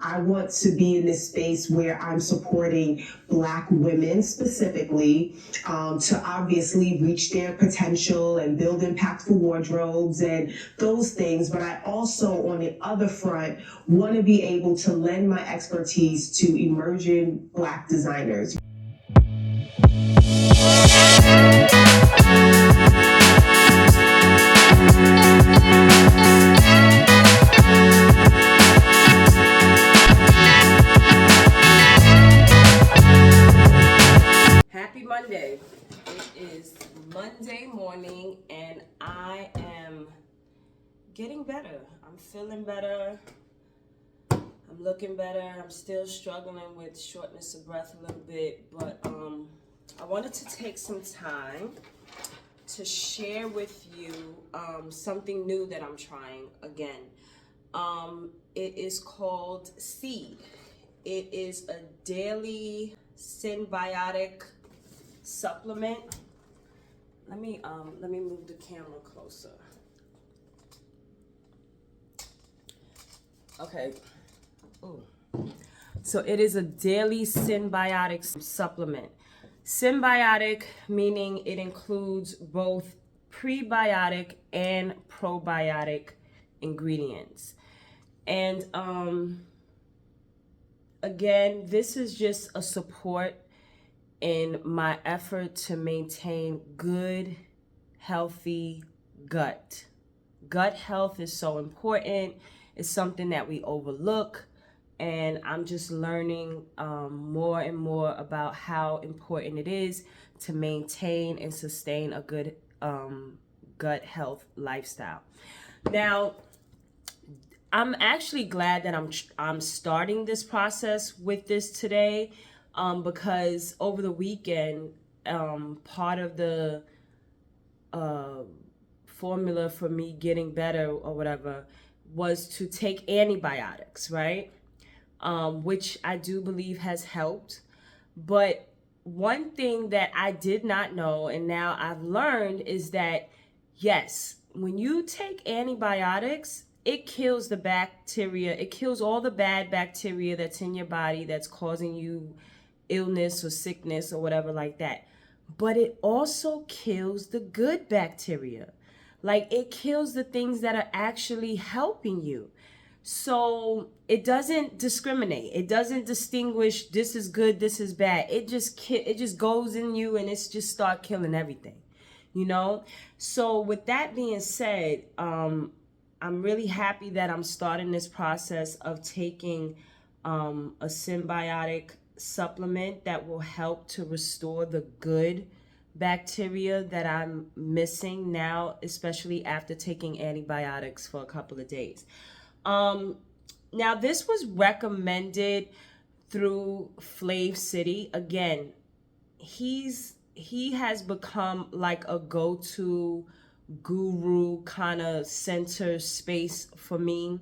I want to be in this space where I'm supporting Black women specifically to obviously reach their potential and build impactful wardrobes and those things. But I also, on the other front, want to be able to lend my expertise to emerging Black designers. Happy Monday. It is Monday morning and I am getting better. I'm feeling better. I'm looking better. I'm still struggling with shortness of breath a little bit, but I wanted to take some time to share with you something new that I'm trying again. It is called Seed. It is a daily symbiotic supplement. Let me move the camera closer. Okay. Ooh. So it is a daily symbiotic supplement. Symbiotic meaning it includes both prebiotic and probiotic ingredients. And again, this is just a support in my effort to maintain good, healthy gut. Gut health is so important. It's something that we overlook. And I'm just learning more and more about how important it is to maintain and sustain a good gut health lifestyle. Now, I'm actually glad that I'm starting this process with this today because over the weekend, part of the formula for me getting better or whatever was to take antibiotics, right? Which I do believe has helped. But one thing that I did not know and now I've learned is that, yes, when you take antibiotics, it kills the bacteria. It kills all the bad bacteria that's in your body that's causing you illness or sickness or whatever like that. But it also kills the good bacteria. Like it kills the things that are actually helping you. So it doesn't discriminate. It doesn't distinguish this is good, this is bad. It just goes in you and it's just start killing everything, you know? So with that being said, I'm really happy that I'm starting this process of taking a symbiotic supplement that will help to restore the good bacteria that I'm missing now, especially after taking antibiotics for a couple of days. Now this was recommended through Flav City. Again, he has become like a go-to guru kind of center space for me.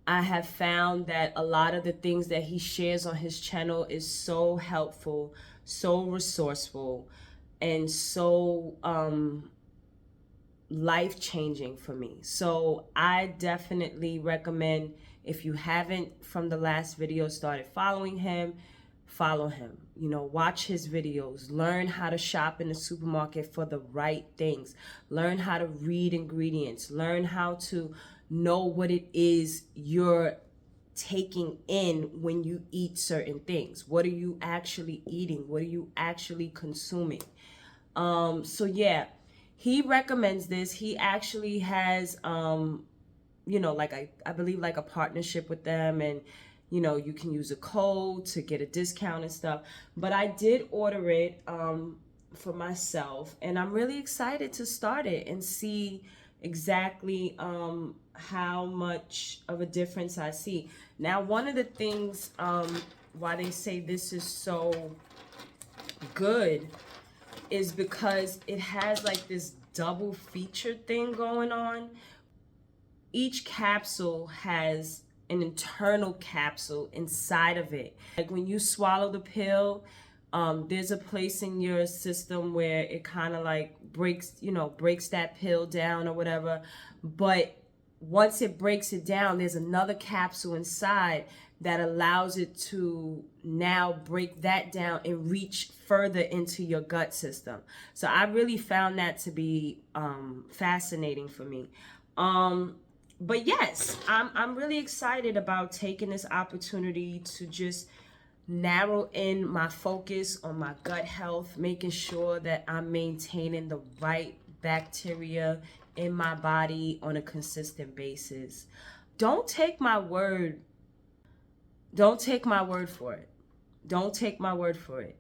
I have found that a lot of the things that he shares on his channel is so helpful, so resourceful, and so life-changing for me. So I definitely recommend, if you haven't from the last video started following him, follow him. You know, watch his videos, learn how to shop in the supermarket for the right things, learn how to read ingredients, learn how to know what it is you're taking in when you eat certain things. What are you actually eating? What are you actually consuming? So yeah, he recommends this. He actually has, you know, like I believe like a partnership with them, and you know, you can use a code to get a discount and stuff. But I did order it for myself, and I'm really excited to start it and see exactly how much of a difference I see. Now, one of the things why they say this is so good is because it has like this double feature thing going on. Each capsule has an internal capsule inside of it. Like when you swallow the pill, there's a place in your system where it kind of like breaks that pill down or whatever. But once it breaks it down, there's another capsule inside that allows it to now break that down and reach further into your gut system. So I really found that to be fascinating for me. But yes, I'm really excited about taking this opportunity to just narrow in my focus on my gut health, making sure that I'm maintaining the right bacteria in my body on a consistent basis. Don't take my word. Don't take my word for it. Don't take my word for it.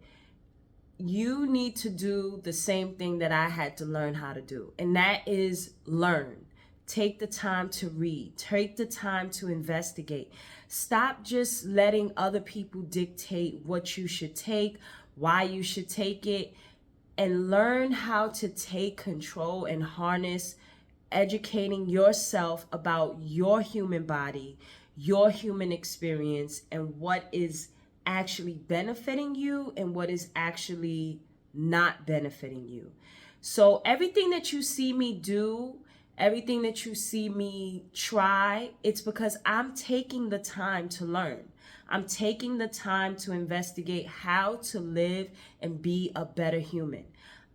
You need to do the same thing that I had to learn how to do, and that is learn. Take the time to read. Take the time to investigate. Stop just letting other people dictate what you should take, why you should take it, and learn how to take control and harness educating yourself about your human body, your human experience, and what is actually benefiting you and what is actually not benefiting you. So everything that you see me do, everything that you see me try, it's because I'm taking the time to learn. I'm taking the time to investigate how to live and be a better human.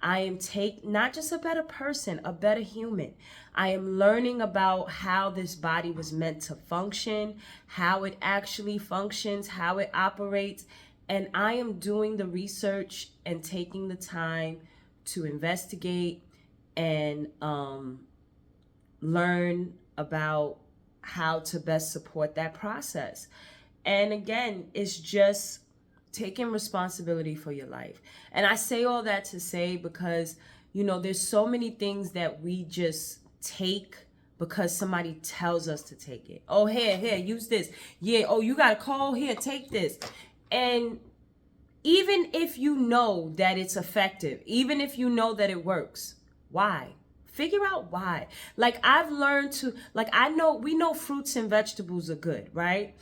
I am not just a better person, a better human. I am learning about how this body was meant to function, how it actually functions, how it operates. And I am doing the research and taking the time to investigate and learn about how to best support that process. And again, it's just taking responsibility for your life. And I say all that to say because, there's so many things that we just take because somebody tells us to take it. Oh, here, use this. Yeah, oh, you got a call, here, take this. And even if you know that it's effective, even if you know that it works, why? Figure out why. Like I've learned to, we know fruits and vegetables are good, right?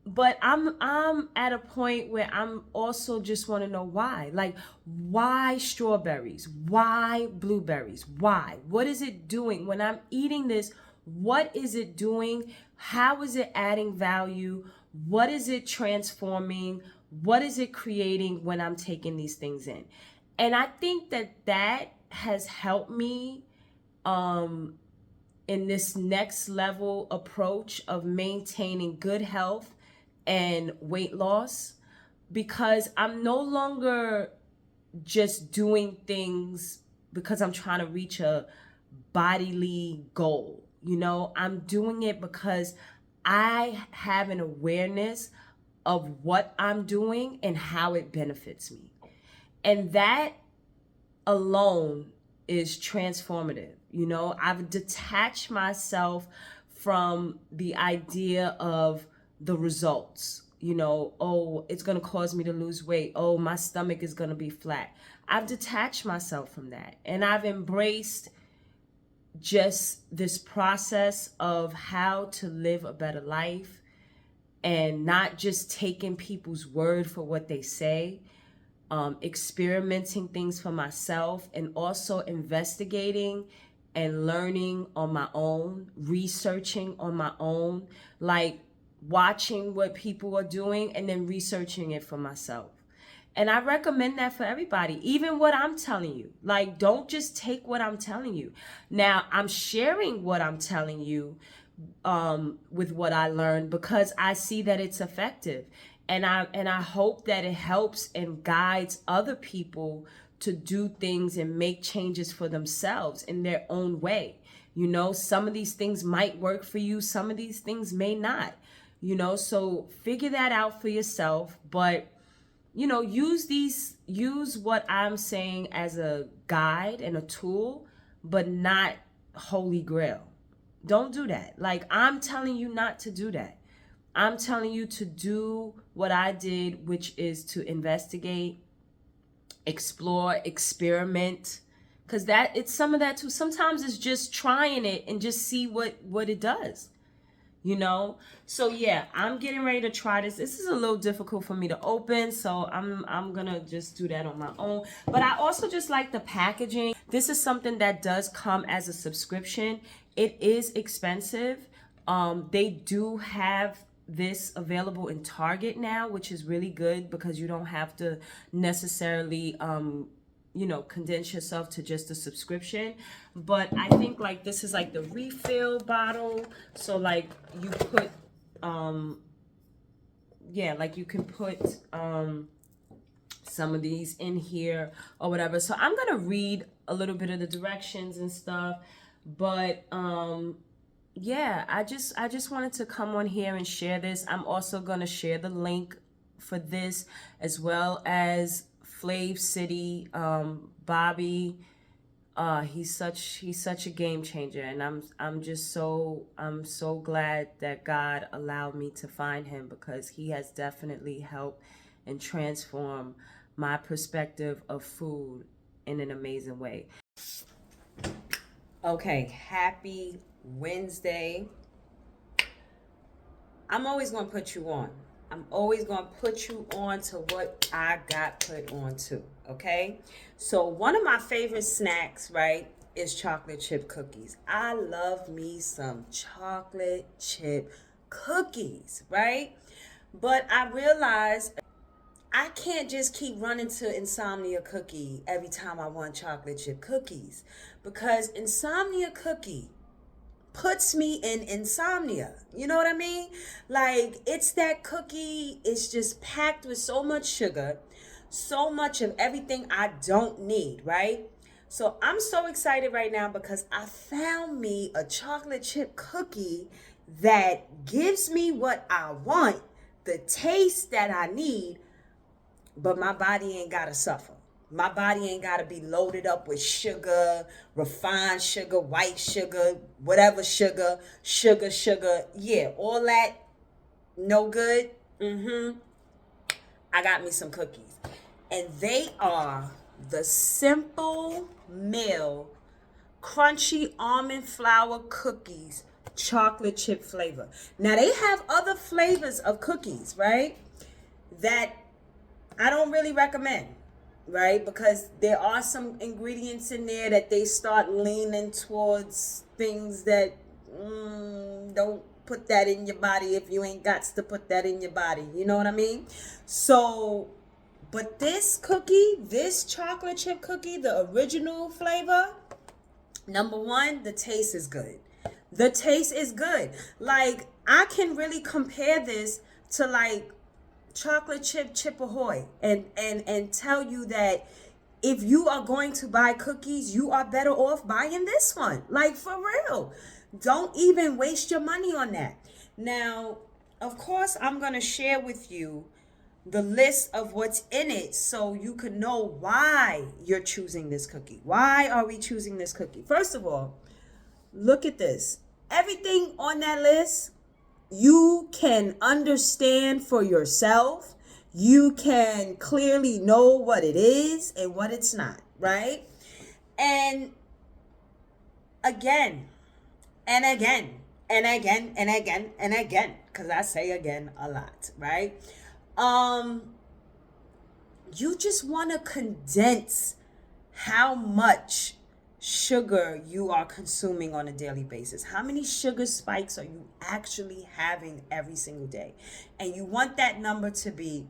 But I'm at a point where I'm also just want to know why. Like, why strawberries? Why blueberries? Why? What is it doing when I'm eating this? What is it doing? How is it adding value? What is it transforming? What is it creating when I'm taking these things in? And I think that has helped me in this next level approach of maintaining good health and weight loss, because I'm no longer just doing things because I'm trying to reach a bodily goal. I'm doing it because I have an awareness of what I'm doing and how it benefits me. And that alone is transformative. I've detached myself from the idea of the results. Oh, it's going to cause me to lose weight. Oh, my stomach is going to be flat. I've detached myself from that. And I've embraced just this process of how to live a better life and not just taking people's word for what they say, experimenting things for myself, and also investigating and learning on my own, researching on my own, like watching what people are doing and then researching it for myself. And I recommend that for everybody, even what I'm telling you. Like, don't just take what I'm telling you. Now, I'm sharing what I'm telling you with what I learned because I see that it's effective. And I hope that it helps and guides other people to do things and make changes for themselves in their own way. Some of these things might work for you. Some of these things may not, so figure that out for yourself. But, use what I'm saying as a guide and a tool, but not holy grail. Don't do that. Like, I'm telling you not to do that. I'm telling you to do what I did, which is to investigate, explore, experiment, because it's some of that too. Sometimes it's just trying it and just see what it does. you know. So yeah, I'm getting ready to try this. This is a little difficult for me to open, so I'm gonna just do that on my own. But I also just like the packaging. This is something that does come as a subscription. It is expensive. They do have this available in Target now, which is really good because you don't have to necessarily condense yourself to just a subscription. But I think like this is like the refill bottle. So like you put like you can put some of these in here or whatever. So I'm gonna read a little bit of the directions and stuff. But yeah, I just wanted to come on here and share this. I'm also gonna share the link for this, as well as Flav City, Bobby. He's such a game changer, and I'm so glad that God allowed me to find him, because he has definitely helped and transformed my perspective of food in an amazing way. Okay, happy Wednesday. I'm always gonna put you on. I'm always going to put you on to what I got put on to, okay? So one of my favorite snacks, right, is chocolate chip cookies. I love me some chocolate chip cookies, right? But I realized I can't just keep running to Insomnia Cookie every time I want chocolate chip cookies, because Insomnia Cookie puts me in insomnia. You know what I mean? Like, it's that cookie, it's just packed with so much sugar, so much of everything I don't need, right? So I'm so excited right now because I found me a chocolate chip cookie that gives me what I want, the taste that I need, but my body ain't gotta suffer. My body ain't got to be loaded up with sugar, refined sugar, white sugar, whatever sugar. Yeah, all that no good. I got me some cookies. And they are the Simple Meal Crunchy Almond Flour Cookies, chocolate chip flavor. Now, they have other flavors of cookies, right, that I don't really recommend. Right? Because there are some ingredients in there that they start leaning towards things that don't put that in your body if you ain't got to put that in your body. You know what I mean? So, but this cookie, this chocolate chip cookie, the original flavor, number one, the taste is good. The taste is good. Like, I can really compare this to like chocolate chip ahoy, and tell you that if you are going to buy cookies, you are better off buying this one. Like, for real, don't even waste your money on that. Now, of course, I'm going to share with you the list of what's in it so you can know why you're choosing this cookie. Why are we choosing this cookie? First of all, look at this. Everything on that list you can understand for yourself. You can clearly know what it is and what it's not, right? And again, and again, and again, and again, and again, because I say again a lot, right? You just want to condense how much sugar you are consuming on a daily basis. How many sugar spikes are you actually having every single day? And you want that number to be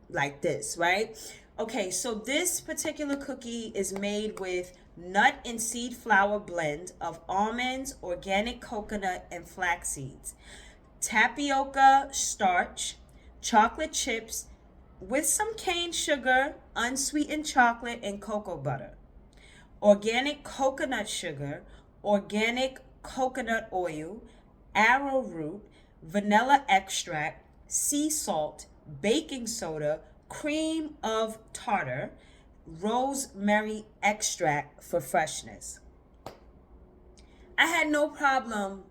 like this, right? Okay, so this particular cookie is made with nut and seed flour blend of almonds, organic coconut, and flax seeds, tapioca starch, chocolate chips with some cane sugar, unsweetened chocolate, and cocoa butter, organic coconut sugar, organic coconut oil, arrowroot, vanilla extract, sea salt, baking soda, cream of tartar, rosemary extract for freshness. I had no problem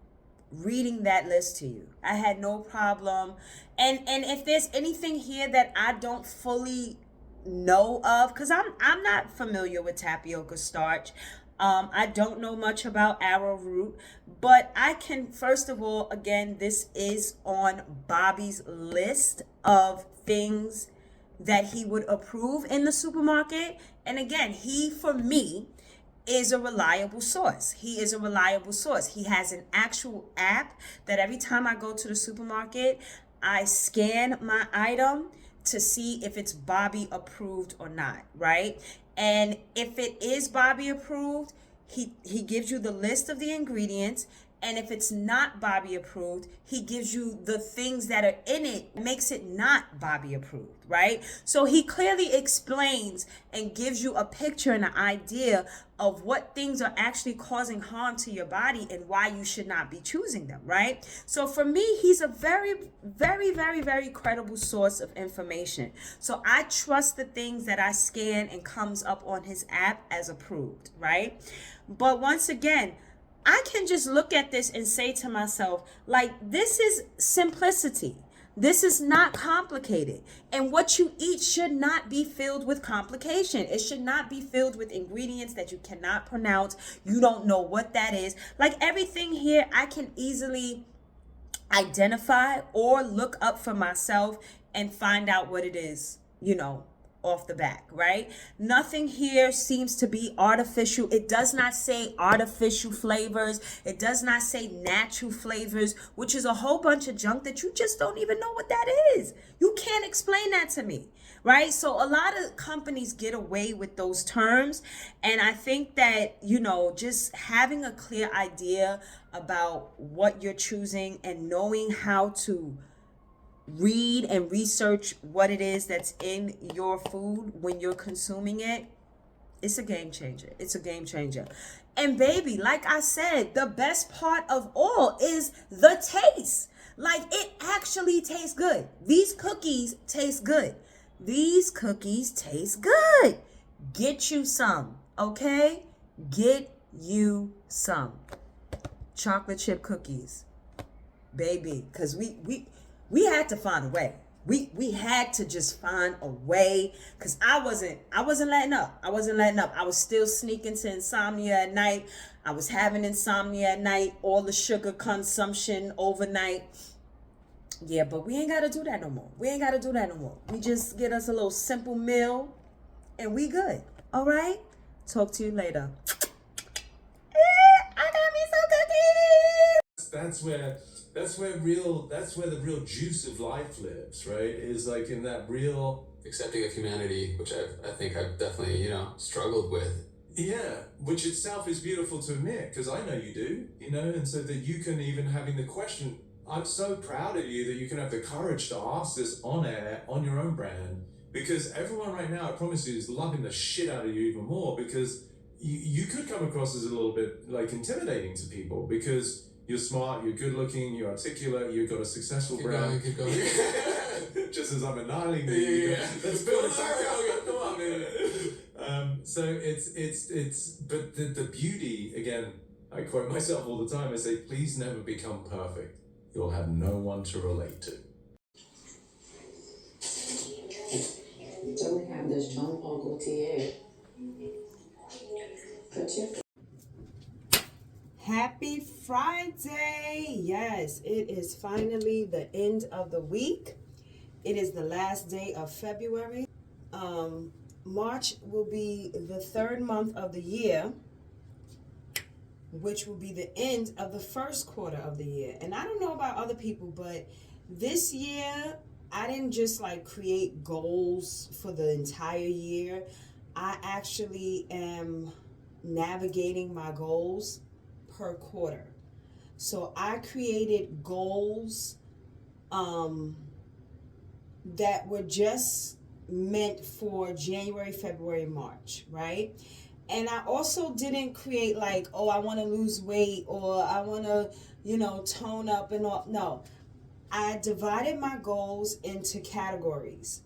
reading that list to you. I had no problem. And if there's anything here that I don't fully know of, because I'm not familiar with tapioca starch. I don't know much about arrowroot, but I can, first of all, again, this is on Bobby's list of things that he would approve in the supermarket. And again, he, for me, is a reliable source. He is a reliable source. He has an actual app that every time I go to the supermarket, I scan my item to see if it's Bobby approved or not, right? And if it is Bobby approved, he gives you the list of the ingredients. And if it's not Bobby approved, he gives you the things that are in it, makes it not Bobby approved, right? So he clearly explains and gives you a picture and an idea of what things are actually causing harm to your body and why you should not be choosing them, right? So for me, he's a very, very, very, very credible source of information. So I trust the things that I scan and comes up on his app as approved, right? But once again, I can just look at this and say to myself, like, this is simplicity. This is not complicated. And what you eat should not be filled with complication. It should not be filled with ingredients that you cannot pronounce. You don't know what that is. Like, everything here, I can easily identify or look up for myself and find out what it is, off the back, right? Nothing here seems to be artificial. It does not say artificial flavors. It does not say natural flavors, which is a whole bunch of junk that you just don't even know what that is. You can't explain that to me, right? So a lot of companies get away with those terms. And I think that, just having a clear idea about what you're choosing and knowing how to read and research what it is that's in your food when you're consuming it, it's a game changer. It's a game changer. And baby, like I said, the best part of all is the taste. Like, it actually tastes good. These cookies taste good. These cookies taste good. Get you some, okay? Get you some chocolate chip cookies, baby, because we had to find a way. We had to just find a way, because I wasn't letting up. I was still sneaking to insomnia at night. I was having insomnia at night, all the sugar consumption overnight. Yeah, but we ain't got to do that no more. We just get us a little simple meal and we good. All right? Talk to you later. I got me some cookies. That's where the real juice of life lives, right? Is like in that real accepting of humanity, which I think I've definitely, struggled with. Yeah, which itself is beautiful to admit, because I know you do, and so that you can even having the question, I'm so proud of you that you can have the courage to ask this on air, on your own brand, because everyone right now, I promise you, is loving the shit out of you even more, because you could come across as a little bit like intimidating to people, because you're smart, you're good looking, you're articulate, you've got a successful brand. Keep going. Just as I'm annihilating you. Yeah. Let's build it back up. Come on, man. So it's but the beauty, again, I quote myself all the time, I say, please never become perfect. You'll have no one to relate to. So we have this Jean Paul Gaultier. Happy Friday. Yes, it is finally the end of the week. It is the last day of February. March will be the third month of the year, which will be the end of the first quarter of the year. And I don't know about other people, but this year I didn't just create goals for the entire year. I actually am navigating my goals per quarter. So I created goals that were just meant for January, February, March, right? And I also didn't create I want to lose weight or I want to, tone up and all. No, I divided my goals into categories.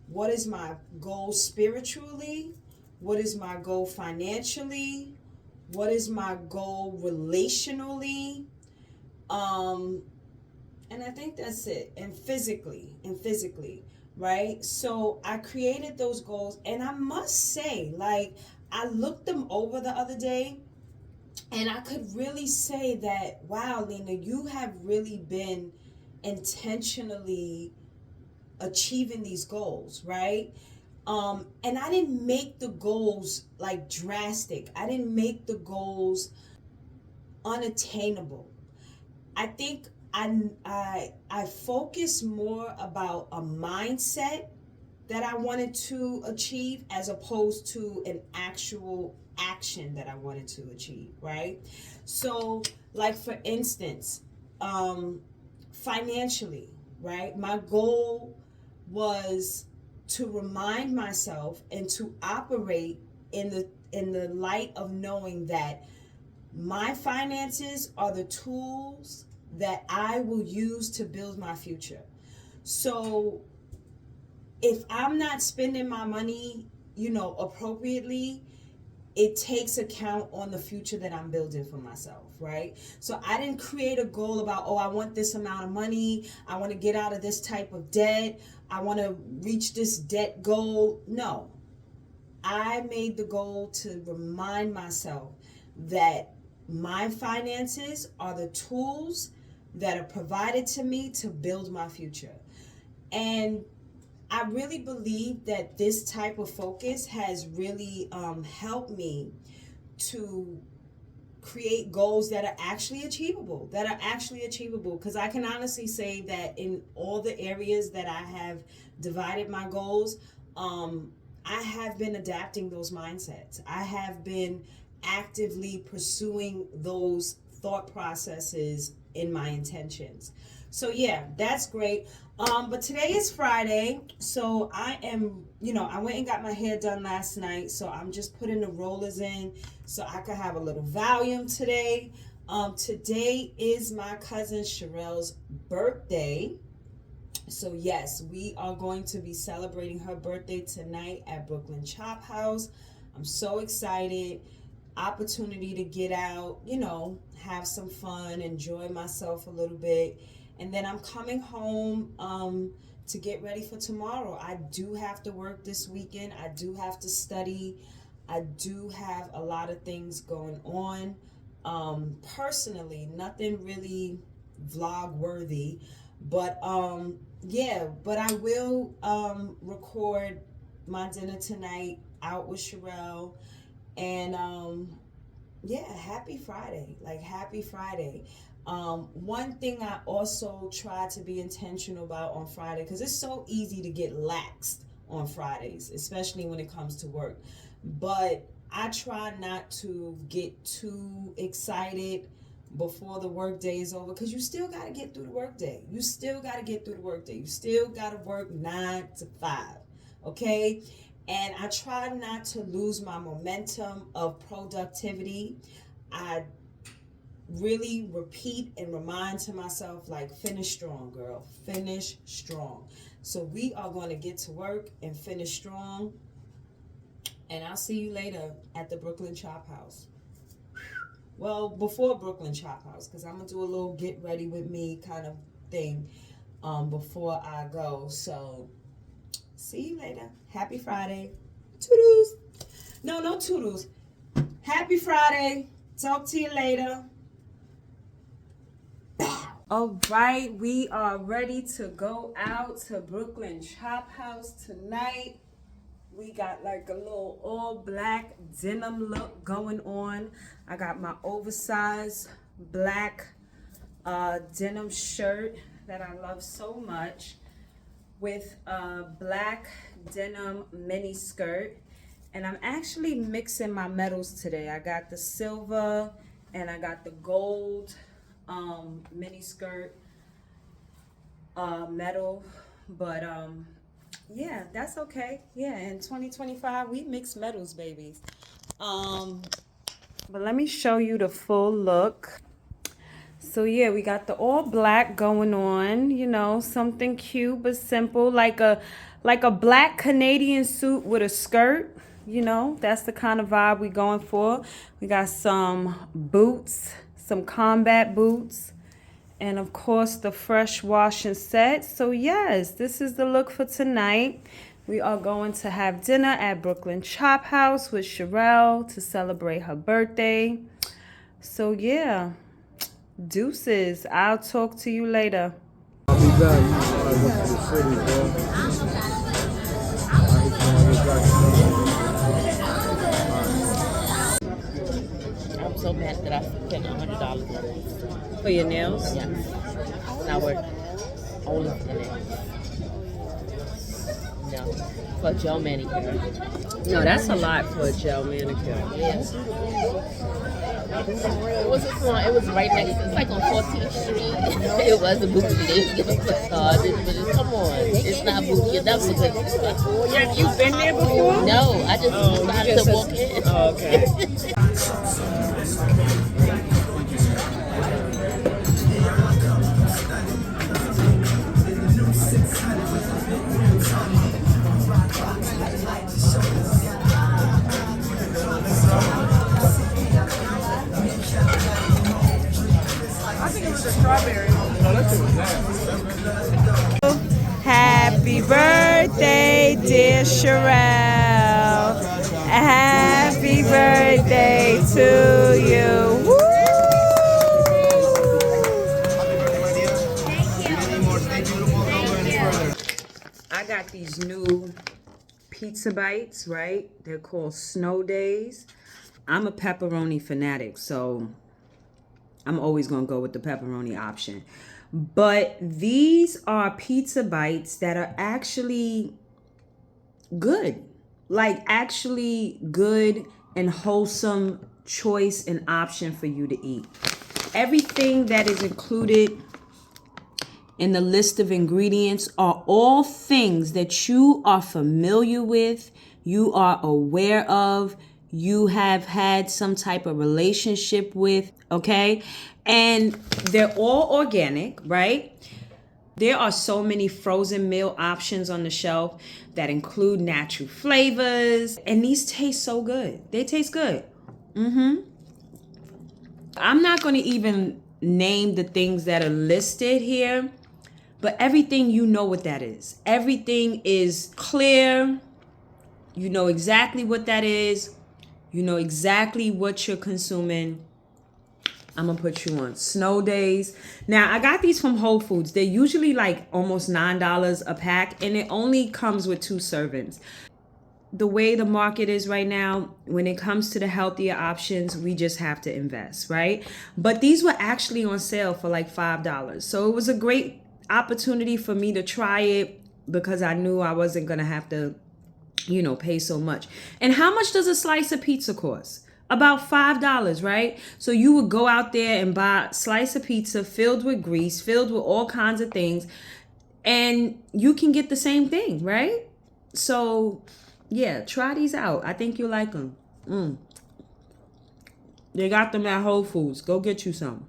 What is my goal spiritually? What is my goal financially? What is my goal relationally? And I think that's it. And physically, right? So I created those goals, and I must say, I looked them over the other day, and I could really say that, wow, Lena, you have really been intentionally achieving these goals, right? And I didn't make the goals like drastic. I didn't make the goals unattainable. I think I focus more about a mindset that I wanted to achieve as opposed to an actual action that I wanted to achieve, right? So, like for instance, financially, right? My goal was to remind myself and to operate in the light of knowing that my finances are the tools that I will use to build my future. So if I'm not spending my money, appropriately, it takes account on the future that I'm building for myself, right? So I didn't create a goal about, I want this amount of money, I want to get out of this type of debt, I want to reach this debt goal. No. I made the goal to remind myself that my finances are the tools that are provided to me to build my future. And I really believe that this type of focus has really helped me to create goals that are actually achievable, because I can honestly say that in all the areas that I have divided my goals, I have been adapting those mindsets. I have been actively pursuing those thought processes in my intentions. So yeah, that's great. But today is Friday, so I am, I went and got my hair done last night, so I'm just putting the rollers in so I can have a little volume today. Today is my cousin Sherelle's birthday. So yes, we are going to be celebrating her birthday tonight at Brooklyn Chop House. I'm so excited. Opportunity to get out, have some fun, enjoy myself a little bit. And then I'm coming home to get ready for tomorrow. I do have to work this weekend. I do have to study. I do have a lot of things going on. Personally, nothing really vlog worthy. But but I will record my dinner tonight out with Sherelle. And happy Friday. Happy Friday. One thing I also try to be intentional about on Friday, because it's so easy to get laxed on Fridays, especially when it comes to work. But I try not to get too excited before the work day is over, because you still got to get through the work day. You still got to work 9 to 5. Okay? And I try not to lose my momentum of productivity. I really repeat and remind to myself, finish strong, girl. Finish strong. So we are going to get to work and finish strong. And I'll see you later at the Brooklyn Chop House. Well, before Brooklyn Chop House, because I'm going to do a little get ready with me kind of thing before I go. So see you later. Happy Friday. Toodles. No toodles. Happy Friday. Talk to you later. All right, we are ready to go out to Brooklyn Chop House tonight. We got a little all black denim look going on. I got my oversized black denim shirt that I love so much with a black denim mini skirt. And I'm actually mixing my metals today. I got the silver and I got the gold mini skirt metal. But yeah, that's okay. Yeah, in 2025 we mix metals, babies. But let me show you the full look. So yeah, we got the all black going on, something cute but simple, like a black Canadian suit with a skirt. That's the kind of vibe we going for. We got some boots, some combat boots, and of course the fresh wash and set. So yes, this is the look for tonight. We are going to have dinner at Brooklyn Chop House with Sherelle to celebrate her birthday. So yeah, deuces. I'll talk to you later. I'll be back. I went to the city, bro. I'm so mad that I spent $100 on it. For your nails? Yeah. Not worth only for the nails. No. For a gel manicure. No, that's a lot for a gel manicure. Yes. It wasn't small. It was right next. It's like on 14th Street. It wasn't bougie. They was giving facades, but come on, it's not bougie enough for good. Have you been there before? No, I just decided to walk in. Oh, okay. Happy birthday, dear Sherelle. Happy birthday to you. Woo! I got these new pizza bites, right? They're called Snow Days. I'm a pepperoni fanatic, so I'm always going to go with the pepperoni option. But these are pizza bites that are actually good. Like actually good and wholesome choice and option for you to eat. Everything that is included in the list of ingredients are all things that you are familiar with, you are aware of, you have had some type of relationship with, okay? And they're all organic, right? There are so many frozen meal options on the shelf that include natural flavors, and these taste so good. They taste good. I'm not going to even name the things that are listed here, but everything, you know what that is. Everything is clear. You know exactly what that is. You know exactly what you're consuming. I'm going to put you on Snow Days. Now, I got these from Whole Foods. They're usually like almost $9 a pack, and it only comes with 2 servings. The way the market is right now, when it comes to the healthier options, we just have to invest, right? But these were actually on sale for like $5. So it was a great opportunity for me to try it because I knew I wasn't going to have to, pay so much. And how much does a slice of pizza cost? About $5, right? So you would go out there and buy a slice of pizza filled with grease, filled with all kinds of things, and you can get the same thing, right? So yeah, try these out. I think you'll like them. They got them at Whole Foods. Go get you some.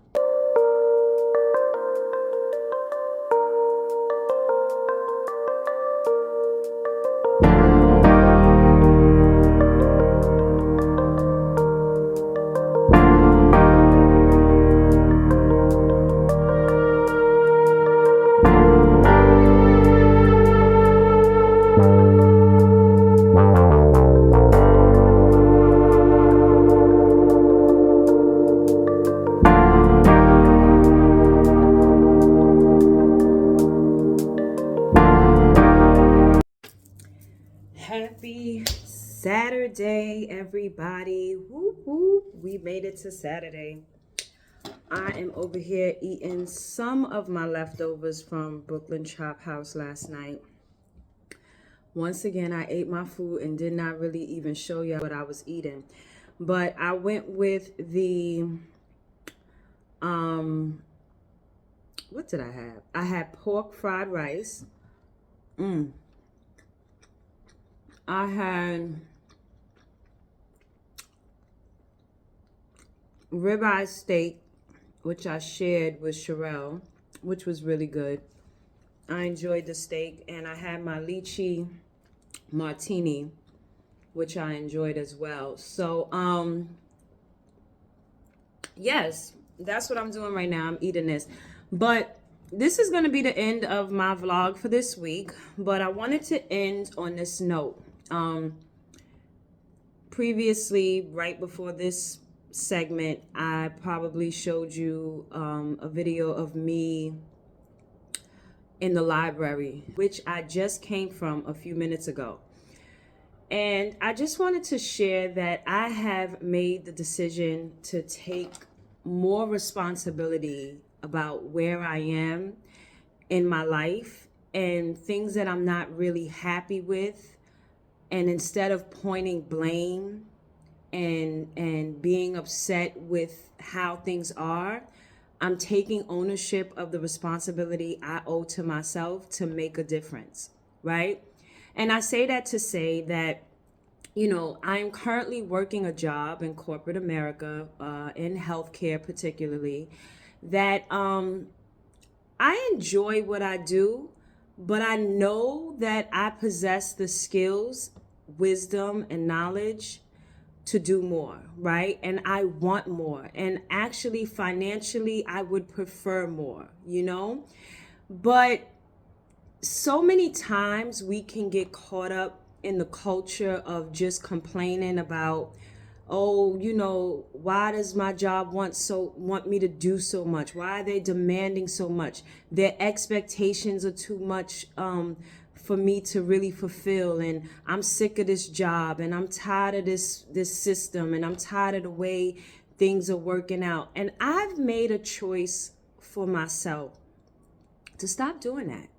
Happy Saturday, everybody. Whoop, whoop. We made it to Saturday. I am over here eating some of my leftovers from Brooklyn Chop House last night. Once again, I ate my food and did not really even show you what I was eating. But I went with the, what did I have? I had pork fried rice. I had ribeye steak, which I shared with Sherelle, which was really good. I enjoyed the steak, and I had my lychee martini, which I enjoyed as well. So, yes, that's what I'm doing right now. I'm eating this. But this is going to be the end of my vlog for this week, but I wanted to end on this note. Previously, right before this segment, I probably showed you a video of me in the library, which I just came from a few minutes ago. And I just wanted to share that I have made the decision to take more responsibility about where I am in my life and things that I'm not really happy with. And instead of pointing blame and being upset with how things are, I'm taking ownership of the responsibility I owe to myself to make a difference, right? And I say that to say that, you know, I'm currently working a job in corporate America, in healthcare particularly, that I enjoy what I do, but I know that I possess the skills, wisdom, and knowledge to do more, right? And I want more. And actually, financially, I would prefer more, you know? But so many times we can get caught up in the culture of just complaining about, oh, you know, why does my job want me to do so much? Why are they demanding so much? Their expectations are too much for me to really fulfill, and I'm sick of this job, and I'm tired of this system, and I'm tired of the way things are working out. And I've made a choice for myself to stop doing that,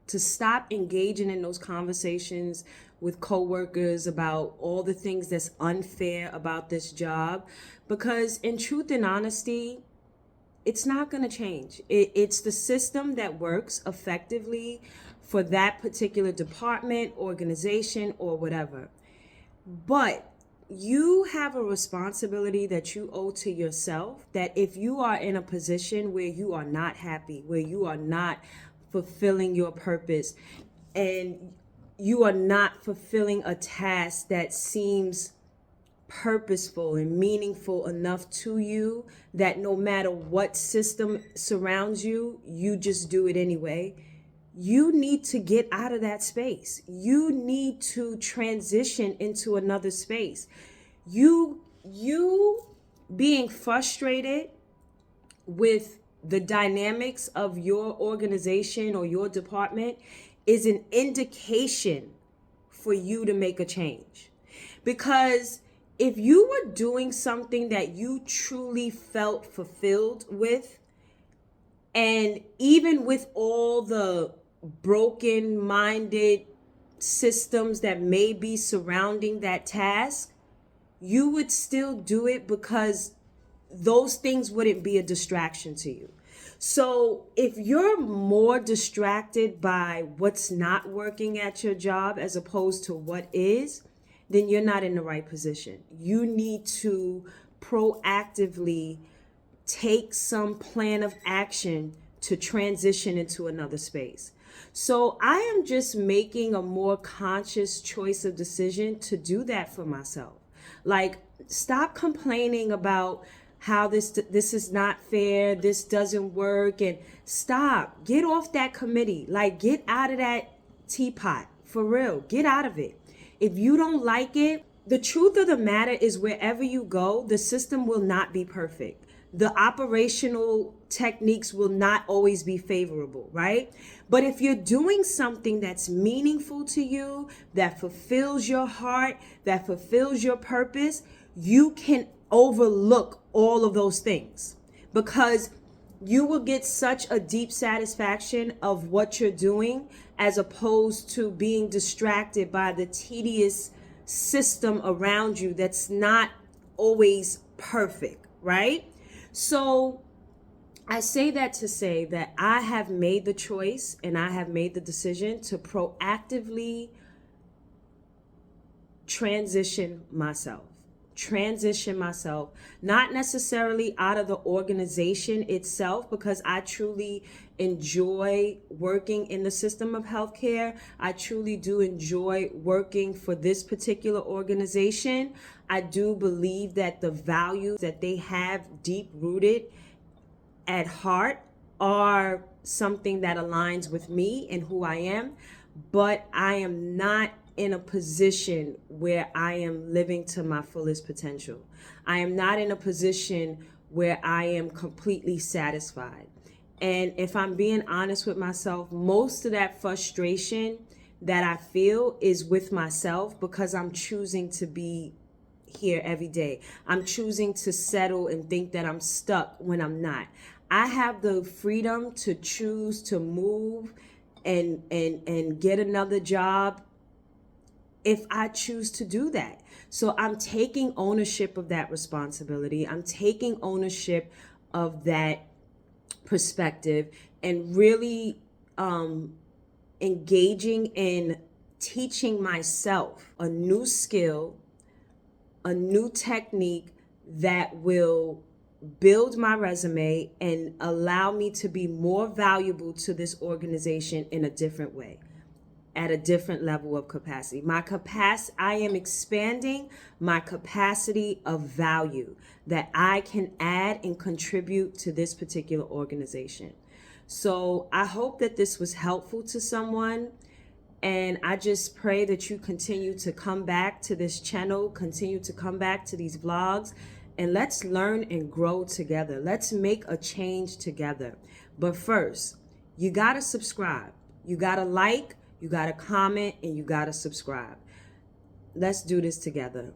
to stop engaging in those conversations with coworkers about all the things that's unfair about this job, because in truth and honesty, it's not going to change. It's the system that works effectively for that particular department, organization, or whatever. But you have a responsibility that you owe to yourself, that if you are in a position where you are not happy, where you are not fulfilling your purpose, and you are not fulfilling a task that seems purposeful and meaningful enough to you, that no matter what system surrounds you, you just do it anyway, you need to get out of that space. You need to transition into another space. You being frustrated with the dynamics of your organization or your department is an indication for you to make a change. Because if you were doing something that you truly felt fulfilled with, and even with all the broken-minded systems that may be surrounding that task, you would still do it because those things wouldn't be a distraction to you. So if you're more distracted by what's not working at your job as opposed to what is, then you're not in the right position. You need to proactively take some plan of action to transition into another space. So I am just making a more conscious choice of decision to do that for myself. Like, stop complaining about how this is not fair, this doesn't work, and stop. Get off that committee. Like, get out of that teapot. For real, get out of it. If you don't like it, the truth of the matter is wherever you go, the system will not be perfect. The operational techniques will not always be favorable, right? But if you're doing something that's meaningful to you, that fulfills your heart, that fulfills your purpose, you can overlook all of those things, because you will get such a deep satisfaction of what you're doing as opposed to being distracted by the tedious system around you that's not always perfect, right? So I say that to say that I have made the choice and I have made the decision to proactively transition myself, not necessarily out of the organization itself, because I truly enjoy working in the system of healthcare. I truly do enjoy working for this particular organization. I do believe that the values that they have deep rooted at heart are something that aligns with me and who I am, but I am not in a position where I am living to my fullest potential. I am not in a position where I am completely satisfied. And if I'm being honest with myself, most of that frustration that I feel is with myself because I'm choosing to be here every day. I'm choosing to settle and think that I'm stuck when I'm not. I have the freedom to choose to move and get another job if I choose to do that. So I'm taking ownership of that responsibility. I'm taking ownership of that perspective and really engaging in teaching myself a new skill, a new technique that will build my resume and allow me to be more valuable to this organization in a different way, at a different level of capacity. I am expanding my capacity of value that I can add and contribute to this particular organization. So I hope that this was helpful to someone. And I just pray that you continue to come back to this channel, continue to come back to these vlogs, and let's learn and grow together. Let's make a change together. But first, you gotta subscribe. You gotta like, you gotta comment, and you gotta subscribe. Let's do this together.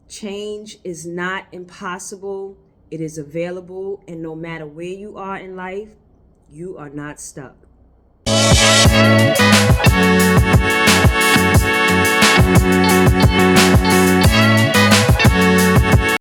Change is not impossible. It is available, and no matter where you are in life, you are not stuck.